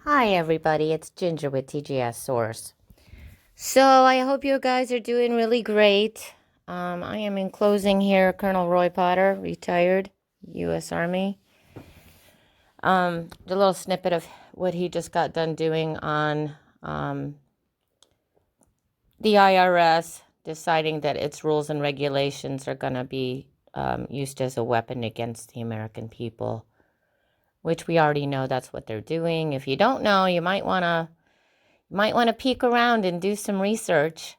Hi everybody, it's Ginger with TGS Source. So I hope you guys are doing really great. I am in closing here, Colonel Roy Potter, retired U.S. Army. The little snippet of what he just got done doing on the IRS deciding that its rules and regulations are going to be used as a weapon against the American people, which we already know that's what they're doing. If you don't know, you might want to peek around and do some research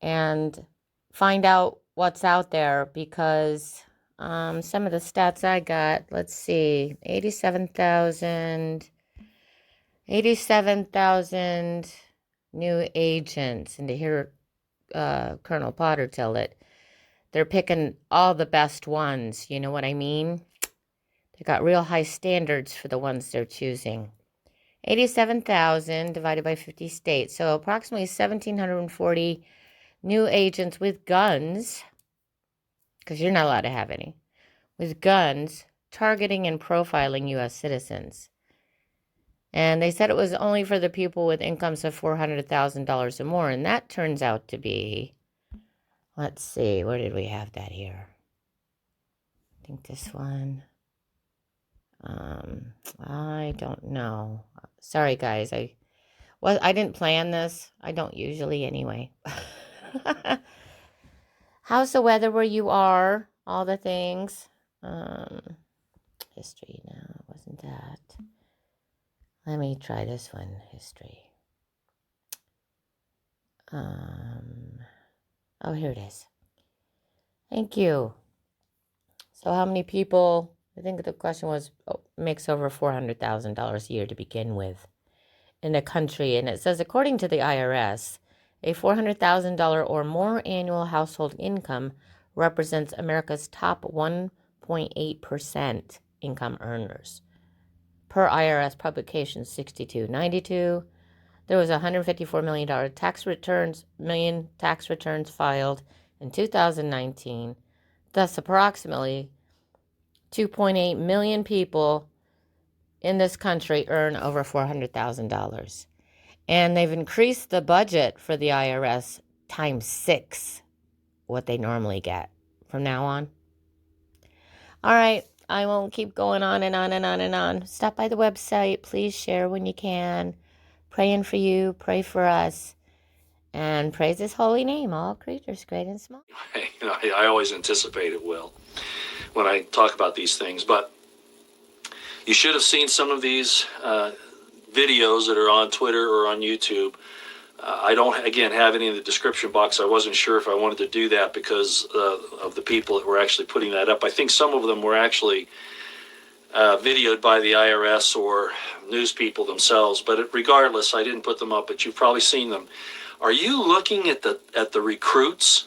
and find out what's out there, because some of the stats I got, let's see, 87,000 new agents. And to hear Colonel Potter tell it, they're picking all the best ones. You know what I mean? They got real high standards for the ones they're choosing. 87,000 divided by 50 states. So approximately 1,740 new agents with guns, because you're not allowed to have any, with guns targeting and profiling U.S. citizens. And they said it was only for the people with incomes of $400,000 or more. And that turns out to be, let's see, where did we have that here? I think this one. I don't know. Sorry, guys. I didn't plan this. I don't usually anyway. How's the weather where you are? All the things. History. No, it wasn't that. Let me try this one. History. Oh, here it is. Thank you. So how many people, I think the question was, makes over $400,000 a year to begin with in the country? And it says, according to the IRS, a $400,000 or more annual household income represents America's top 1.8% income earners. Per IRS publication 6292, there was $154 million tax returns filed in 2019. Thus, approximately 2.8 million people in this country earn over $400,000. And they've increased the budget for the IRS times 6 what they normally get from now on. All right, I won't keep going on and on and on and on. Stop by the website. Please share when you can. Praying for you, pray for us, and praise his holy name, all creatures, great and small. I always anticipate it will when I talk about these things, but you should have seen some of these videos that are on Twitter or on YouTube. I don't, again, have any in the description box. I wasn't sure if I wanted to do that because of the people that were actually putting that up. I think some of them were actually videoed by the IRS or news people themselves, but regardless, I didn't put them up, but you've probably seen them. Are you looking at the recruits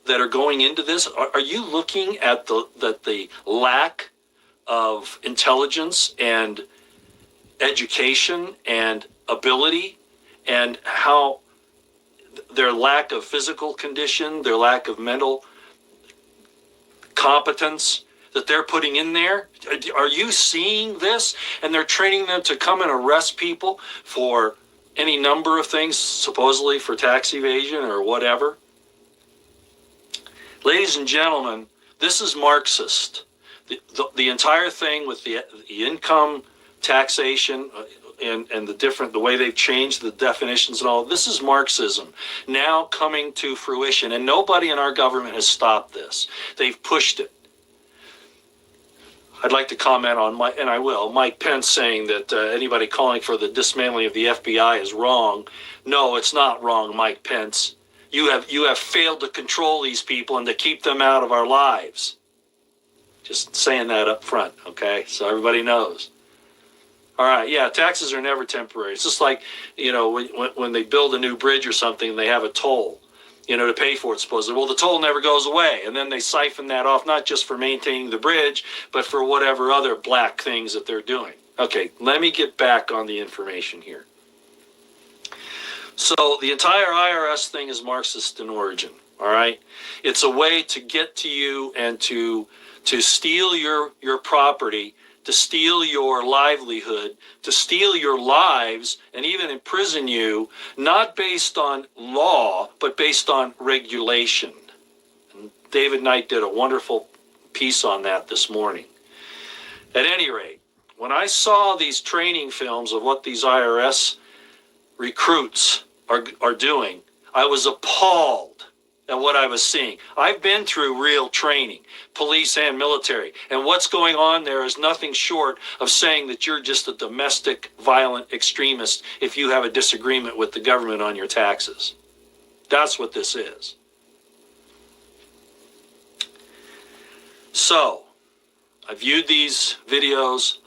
that are going into this? Are you looking at the lack of intelligence and education and ability, and how their lack of physical condition, their lack of mental competence that they're putting in there? Are you seeing this? And they're training them to come and arrest people for any number of things, supposedly for tax evasion or whatever. Ladies and gentlemen, this is Marxist. The entire thing with the income taxation and the way they've changed the definitions and all, this is Marxism now coming to fruition, and nobody in our government has stopped this. They've pushed it. I'd like to comment on Mike Pence saying that anybody calling for the dismantling of the FBI is wrong. No, it's not wrong, Mike Pence. You have failed to control these people and to keep them out of our lives. Just saying that up front, okay? So everybody knows. All right, yeah, taxes are never temporary. It's just like, when they build a new bridge or something, they have a toll, to pay for it, supposedly. Well, the toll never goes away. And then they siphon that off, not just for maintaining the bridge, but for whatever other black things that they're doing. Okay, let me get back on the information here. So the entire IRS thing is Marxist in origin, all right? It's a way to get to you and to steal your property, to steal your livelihood, to steal your lives, and even imprison you, not based on law, but based on regulation. And David Knight did a wonderful piece on that this morning. At any rate, when I saw these training films of what these IRS recruits are doing, I was appalled at what I was seeing. I've been through real training, police and military, and what's going on there is nothing short of saying that you're just a domestic violent extremist if you have a disagreement with the government on your taxes. That's what this is. So, I viewed these videos.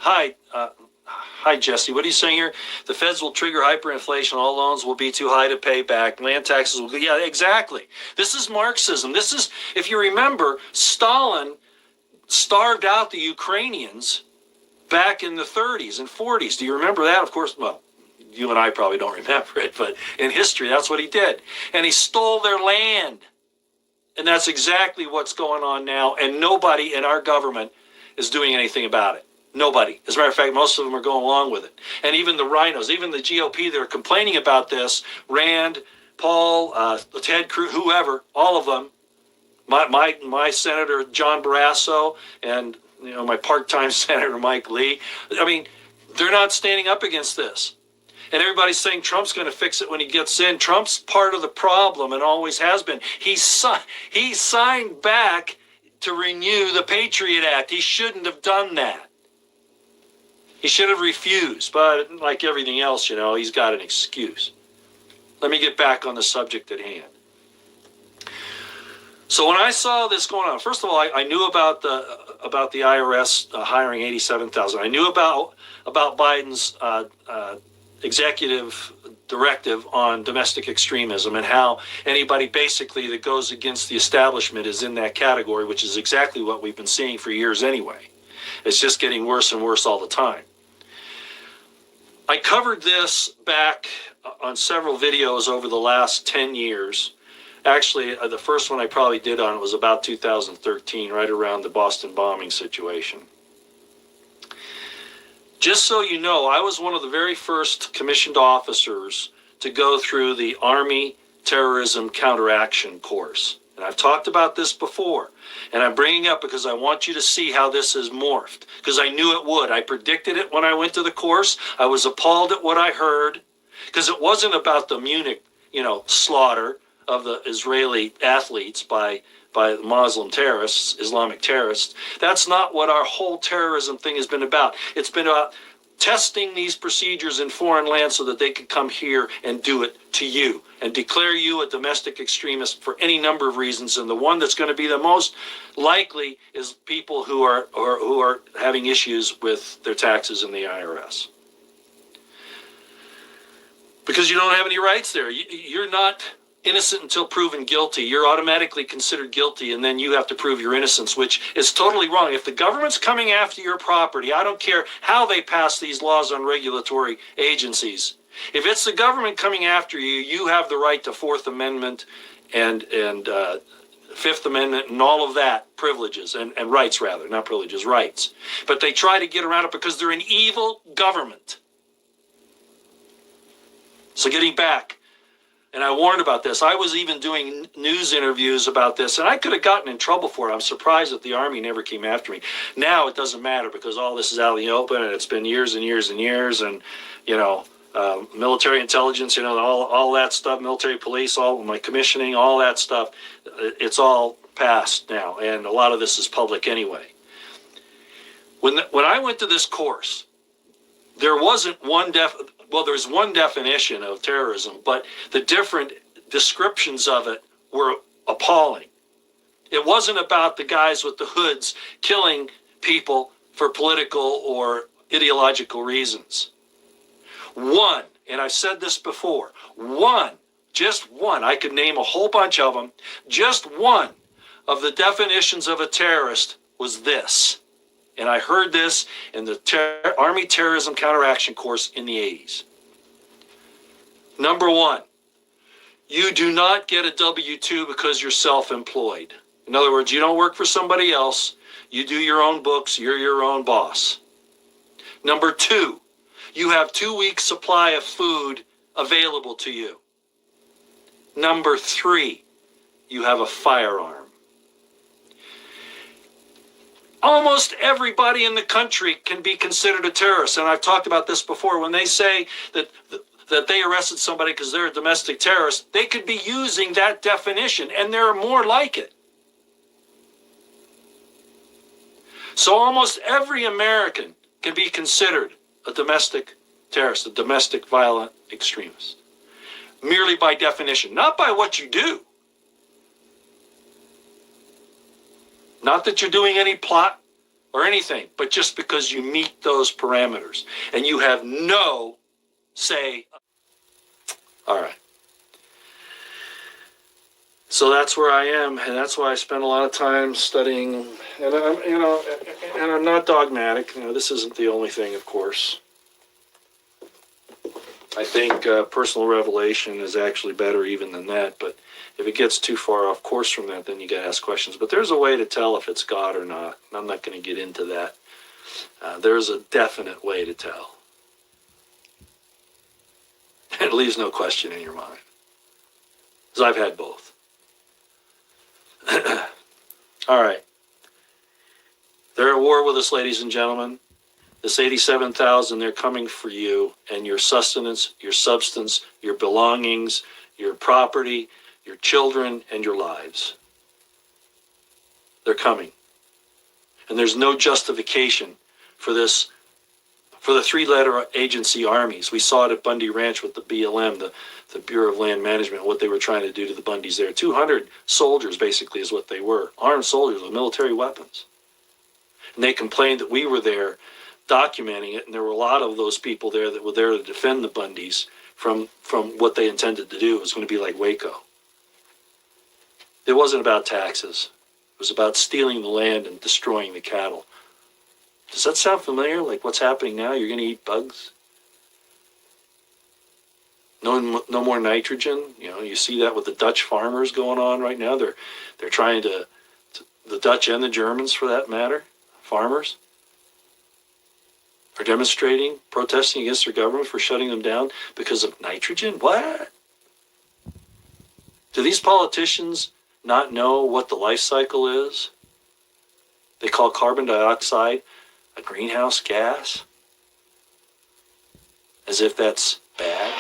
Hi, Jesse. What are you saying here? The feds will trigger hyperinflation. All loans will be too high to pay back. Land taxes will go. Yeah, exactly. This is Marxism. This is, if you remember, Stalin starved out the Ukrainians back in the 30s and 40s. Do you remember that? Of course, well, you and I probably don't remember it, but in history, that's what he did. And he stole their land. And that's exactly what's going on now. And nobody in our government is doing anything about it. Nobody. As a matter of fact, most of them are going along with it. And even the rhinos, even the GOP that are complaining about this, Rand, Paul, Ted Cruz, whoever, all of them, my Senator John Barrasso, and my part-time Senator Mike Lee, I mean, they're not standing up against this. And everybody's saying Trump's going to fix it when he gets in. Trump's part of the problem and always has been. He signed back to renew the Patriot Act. He shouldn't have done that. He should have refused, but like everything else, he's got an excuse. Let me get back on the subject at hand. So when I saw this going on, first of all, I knew about the IRS hiring 87,000. I knew about Biden's executive directive on domestic extremism and how anybody basically that goes against the establishment is in that category, which is exactly what we've been seeing for years anyway. It's just getting worse and worse all the time. I covered this back on several videos over the last 10 years. Actually, the first one I probably did on it was about 2013, right around the Boston bombing situation. Just so you know, I was one of the very first commissioned officers to go through the Army Terrorism Counteraction course. And I've talked about this before, and I'm bringing it up because I want you to see how this has morphed, because I knew it would. I predicted it when I went to the course. I was appalled at what I heard, because it wasn't about the Munich, slaughter of the Israeli athletes by Muslim terrorists, Islamic terrorists. That's not what our whole terrorism thing has been about. It's been about testing these procedures in foreign lands so that they could come here and do it to you and declare you a domestic extremist for any number of reasons. And the one that's going to be the most likely is people who are having issues with their taxes in the IRS. Because you don't have any rights there. You're not innocent until proven guilty. You're automatically considered guilty, and then you have to prove your innocence, which is totally wrong. If the government's coming after your property, I don't care how they pass these laws on regulatory agencies. If it's the government coming after you, you have the right to Fourth Amendment and Fifth Amendment and all of that privileges and rights, rather, not privileges, rights. But they try to get around it because they're an evil government. So getting back, and I warned about this. I was even doing news interviews about this, and I could have gotten in trouble for it. I'm surprised that the Army never came after me. Now it doesn't matter because all this is out in the open, and it's been years and years and years, and, military intelligence, all that stuff, military police, all my commissioning, all that stuff, it's all past now, and a lot of this is public anyway. When I went to this course, there wasn't there's one definition of terrorism, but the different descriptions of it were appalling. It wasn't about the guys with the hoods killing people for political or ideological reasons. One, and I've said this before, just one, I could name a whole bunch of them, just one of the definitions of a terrorist was this. And I heard this in the Army Terrorism Counteraction course in the 80s. Number one, you do not get a W-2 because you're self-employed. In other words, you don't work for somebody else. You do your own books. You're your own boss. Number 2, you have 2 weeks supply of food available to you. Number 3, you have a firearm. Almost everybody in the country can be considered a terrorist. And I've talked about this before. When they say that they arrested somebody because they're a domestic terrorist, they could be using that definition, and there are more like it. So almost every American can be considered a domestic terrorist, a domestic violent extremist, merely by definition, not by what you do. Not that you're doing any plot or anything, but just because you meet those parameters and you have no say. All right. So that's where I am, and that's why I spend a lot of time studying. And I'm not dogmatic. This isn't the only thing, of course. I think personal revelation is actually better even than that. But if it gets too far off course from that, then you got to ask questions. But there's a way to tell if it's God or not. And I'm not going to get into that. There's a definite way to tell. It leaves no question in your mind. Because I've had both. All right. They're at war with us, ladies and gentlemen. This 87,000, they're coming for you and your sustenance, your substance, your belongings, your property, your children, and your lives. They're coming. And there's no justification for this, for the 3-letter agency armies. We saw it at Bundy Ranch with the BLM, the Bureau of Land Management, what they were trying to do to the Bundys there. 200 soldiers, basically, is what they were. Armed soldiers with military weapons. And they complained that we were there documenting it, and there were a lot of those people there that were there to defend the Bundys from what they intended to do. It was going to be like Waco. It wasn't about taxes. It was about stealing the land and destroying the cattle. Does that sound familiar? Like what's happening now? You're going to eat bugs? No more nitrogen. You see that with the Dutch farmers going on right now. They're trying to the Dutch and the Germans, for that matter, farmers, are demonstrating, protesting against their government for shutting them down because of nitrogen? What? Do these politicians not know what the life cycle is? They call carbon dioxide a greenhouse gas, as if that's bad.